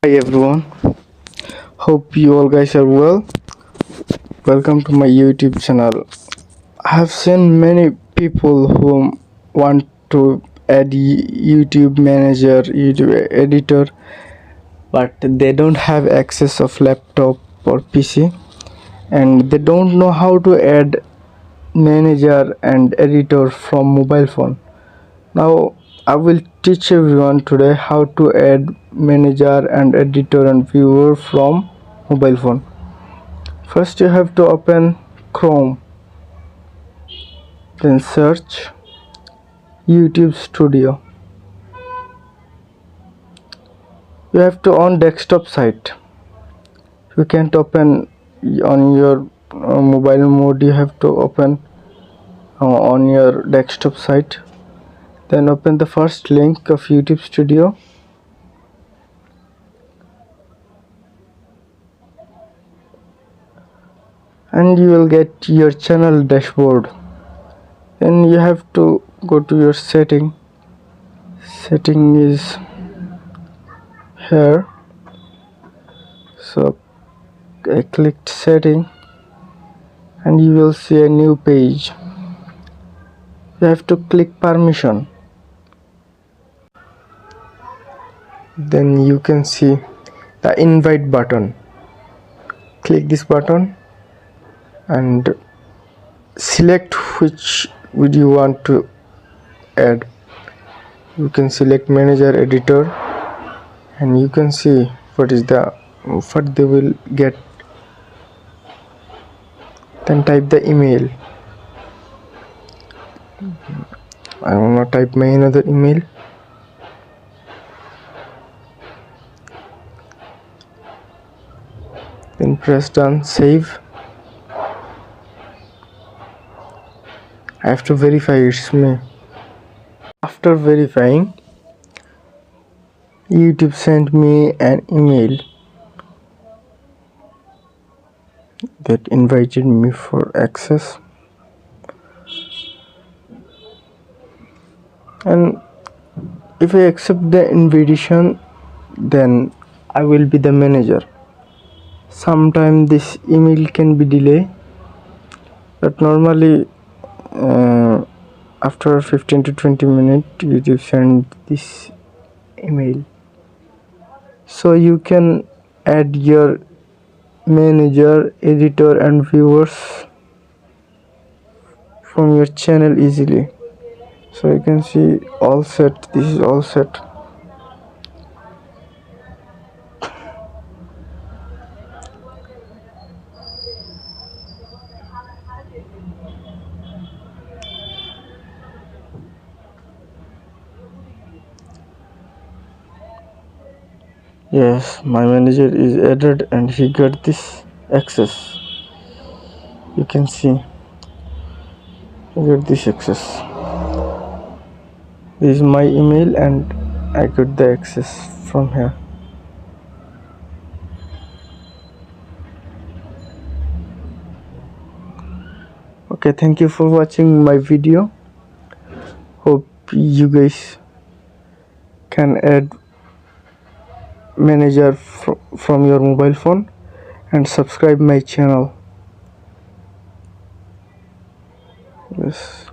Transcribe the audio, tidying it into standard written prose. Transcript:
Hi everyone, hope you all guys are well. Welcome to my YouTube channel. I have seen many people who want to add YouTube manager, YouTube editor, but they don't have access of laptop or PC, and they don't know how to add manager and editor from mobile phone. Now I will teach everyone today how to add manager and editor and viewer from mobile phone. First you have to open Chrome, then search YouTube Studio. You have to on desktop site. You can't open on your mobile mode. You have to open on your desktop site. Then open the first link of YouTube Studio. And you will get your channel dashboard. Then you have to go to your setting is here, so I clicked setting and you will see a new page. You have to click permission, then you can see the invite button. Click this button and select which video you want to add. You can select manager, editor, and you can see what they will get. Then type the email. I wanna type my another email. Then press done, save. I have to verify it's me. After verifying, YouTube sent me an email that invited me for access, and if I accept the invitation, then I will be the manager. Sometimes this email can be delayed, but normally after 15 to 20 minutes YouTube send this email, so you can add your manager, editor and viewers from your channel easily. So you can see all set. This is all set. Yes, my manager is added and he got this access. You can see he got this access. This is my email and I got the access from here. Okay, thank you for watching my video. Hope you guys can add manager from your mobile phone and subscribe my channel. Yes.